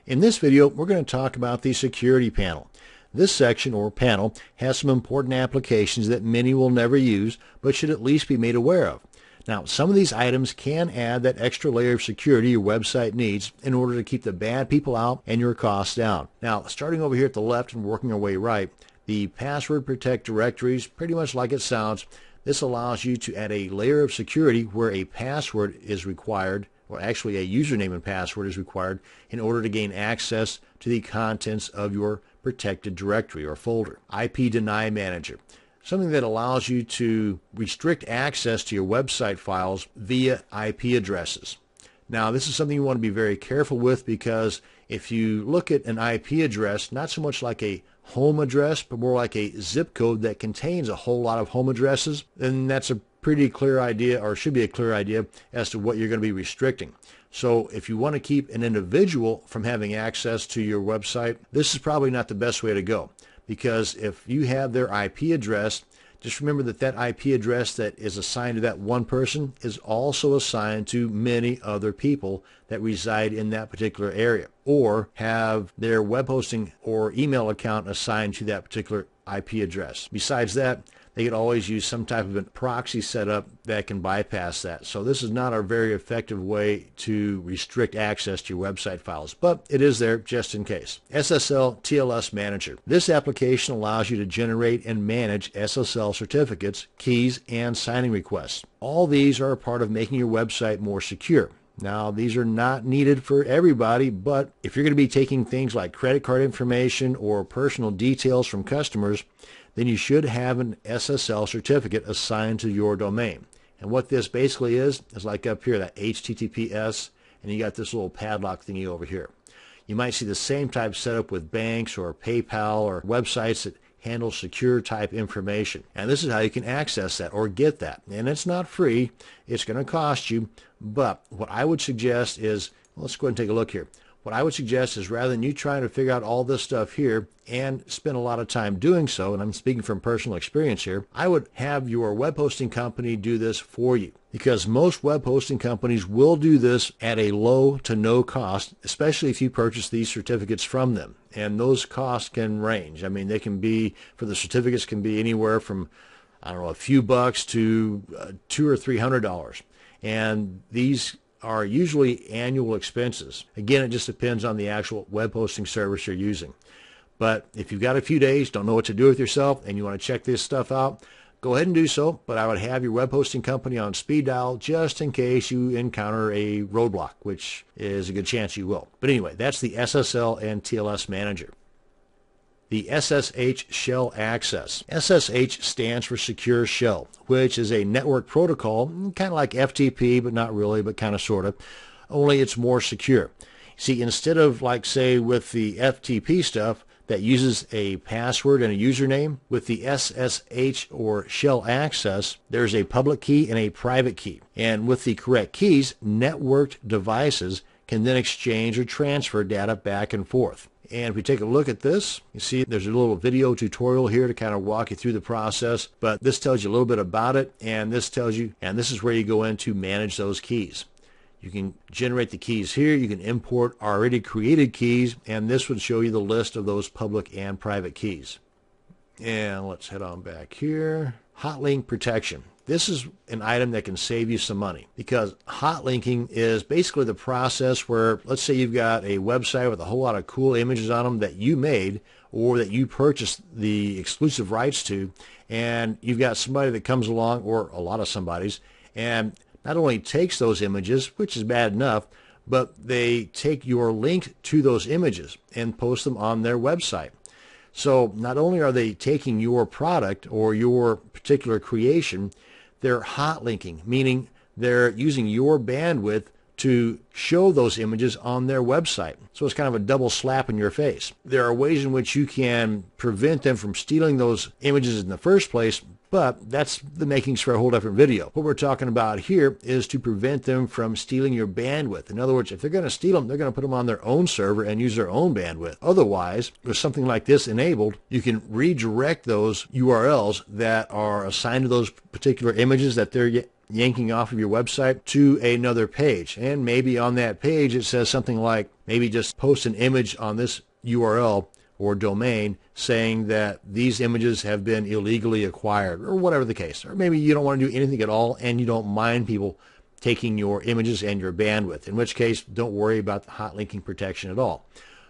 In this video, we're going to talk about the security panel. This section, or panel, has some important applications that many will never use, but should at least be made aware of. Now, some of these items can add that extra layer of security your website needs in order to keep the bad people out and your costs down. Now, starting over here at the left and working our way right, the password protect directories, pretty much like it sounds. This allows you to add a layer of security where a password is required, or actually a username and password is required in order to gain access to the contents of your protected directory or folder. IP Deny Manager, something that allows you to restrict access to your website files via IP addresses. Now, this is something you want to be very careful with, because if you look at an IP address, not so much like a home address, but more like a zip code that contains a whole lot of home addresses, then that's a pretty clear idea, or should be a clear idea, as to what you're going to be restricting. So if you want to keep an individual from having access to your website, this is probably not the best way to go, because if you have their IP address, just remember that that IP address that is assigned to that one person is also assigned to many other people that reside in that particular area, or have their web hosting or email account assigned to that particular IP address. Besides that, they could always use some type of a proxy setup that can bypass that. So this is not a very effective way to restrict access to your website files, but it is there just in case. SSL TLS Manager. This application allows you to generate and manage SSL certificates, keys, and signing requests. All these are a part of making your website more secure. Now, these are not needed for everybody, but if you're going to be taking things like credit card information or personal details from customers, then you should have an SSL certificate assigned to your domain. And what this basically is like up here, that HTTPS, and you got this little padlock thingy over here. You might see the same type setup with banks or PayPal or websites that handle secure type information. And this is how you can access that or get that. And it's not free. It's going to cost you. But what I would suggest is, let's go ahead and take a look here. What I would suggest is, rather than you trying to figure out all this stuff here and spend a lot of time doing so, and I'm speaking from personal experience here, I would have your web hosting company do this for you, because most web hosting companies will do this at a low to no cost, especially if you purchase these certificates from them. And those costs can range. I mean, they can be, for the certificates, can be anywhere from, I don't know, a few bucks to $200 or $300. And these are usually annual expenses. Again, it just depends on the actual web hosting service you're using. But if you've got a few days, don't know what to do with yourself, and you want to check this stuff out, go ahead and do so. But I would have your web hosting company on speed dial just in case you encounter a roadblock, which is a good chance you will. But anyway, that's the SSL and TLS Manager. The SSH Shell Access. SSH stands for Secure Shell, which is a network protocol, kind of like FTP, but not really, but kind of sort of, only it's more secure. See, instead of, like, say, with the FTP stuff that uses a password and a username, with the SSH or Shell Access, there's a public key and a private key. And with the correct keys, networked devices can then exchange or transfer data back and forth. And if we take a look at this, you see there's a little video tutorial here to kind of walk you through the process, but this tells you a little bit about it, and this tells you, and this is where you go in to manage those keys. You can generate the keys here, you can import already created keys, and this would show you the list of those public and private keys. And let's head on back here. Hot link protection. This is an item that can save you some money, because hot linking is basically the process where, let's say you've got a website with a whole lot of cool images on them that you made or that you purchased the exclusive rights to, and you've got somebody that comes along, or a lot of somebody's, and not only takes those images, which is bad enough, but they take your link to those images and post them on their website. So not only are they taking your product or your particular creation, they're hot linking, meaning they're using your bandwidth to show those images on their website. So it's kind of a double slap in your face. There are ways in which you can prevent them from stealing those images in the first place, but that's the makings for a whole different video. What we're talking about here is to prevent them from stealing your bandwidth. In other words, if they're going to steal them, they're going to put them on their own server and use their own bandwidth. Otherwise, with something like this enabled, you can redirect those URLs that are assigned to those particular images that they're yanking off of your website to another page. And maybe on that page it says something like, maybe just post an image on this URL or domain saying that these images have been illegally acquired, or whatever the case. Or maybe you don't want to do anything at all and you don't mind people taking your images and your bandwidth, in which case don't worry about the hot linking protection at all.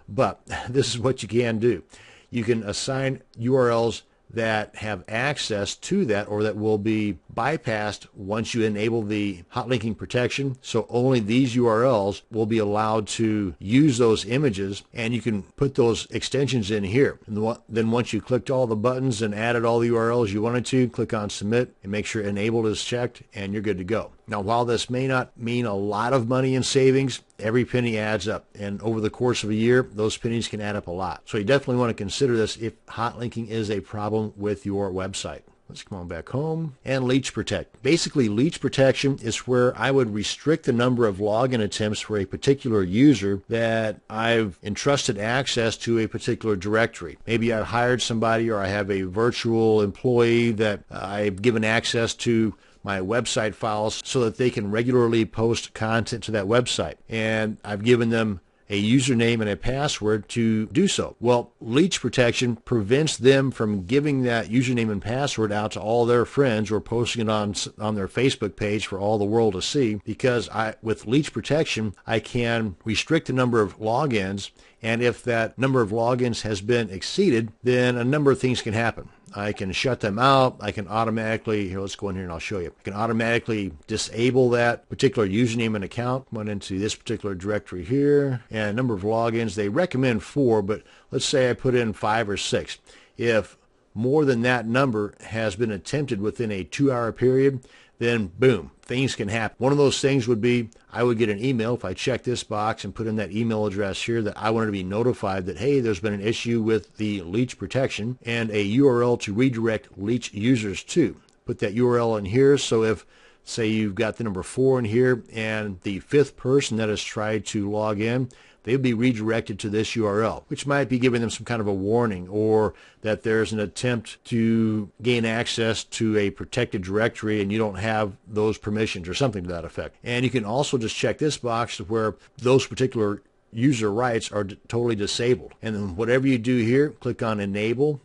But this is what you can do. You can assign URLs that have access to that, or that will be bypassed once you enable the hot linking protection. So only these URLs will be allowed to use those images, and you can put those extensions in here. And then once you clicked all the buttons and added all the URLs you wanted to, click on submit and make sure enabled is checked, and you're good to go. Now, while this may not mean a lot of money in savings, every penny adds up, and over the course of a year, those pennies can add up a lot. So you definitely want to consider this if hot linking is a problem with your website. Let's come on back home. And leech protect. Basically, leech protection is where I would restrict the number of login attempts for a particular user that I've entrusted access to a particular directory. Maybe I've hired somebody, or I have a virtual employee that I've given access to my website files so that they can regularly post content to that website. And I've given them a username and a password to do so. Well, leech protection prevents them from giving that username and password out to all their friends or posting it on their Facebook page for all the world to see, because with leech protection, I can restrict the number of logins, and if that number of logins has been exceeded, then a number of things can happen. I can shut them out. I can automatically, here, let's go in here and I'll show you. I can automatically disable that particular username and account. Went into this particular directory here, and number of logins, they recommend 4, but let's say I put in 5 or 6. If more than that number has been attempted within a 2-hour period, then boom, things can happen. One of those things would be, I would get an email if I check this box and put in that email address here, that I wanted to be notified that, hey, there's been an issue with the leech protection, and a URL to redirect leech users to. Put that URL in here, so if, say, you've got the number 4 in here, and the 5th person that has tried to log in, they'll be redirected to this URL, which might be giving them some kind of a warning, or that there's an attempt to gain access to a protected directory and you don't have those permissions, or something to that effect. And you can also just check this box where those particular user rights are totally disabled. And then whatever you do here, click on enable,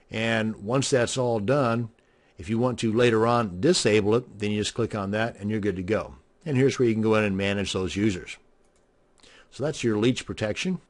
and once that's all done, if you want to later on disable it, then you just click on that and you're good to go. And here's where you can go in and manage those users. So that's your leech protection.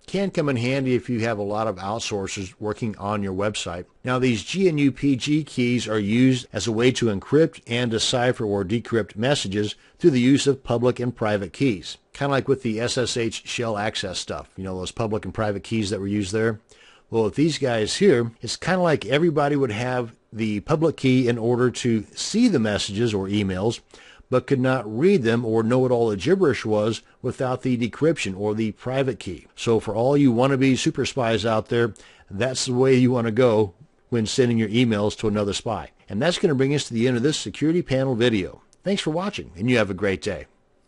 Can come in handy if you have a lot of outsourcers working on your website. Now, these GNU-PG keys are used as a way to encrypt and decipher or decrypt messages through the use of public and private keys. Kind of like with the SSH shell access stuff, you know, those public and private keys that were used there. Well, with these guys here, it's kind of like everybody would have the public key in order to see the messages or emails, but could not read them or know what all the gibberish was without the decryption or the private key. So for all you wannabe super spies out there, that's the way you want to go when sending your emails to another spy. And that's going to bring us to the end of this security panel video. Thanks for watching, and you have a great day.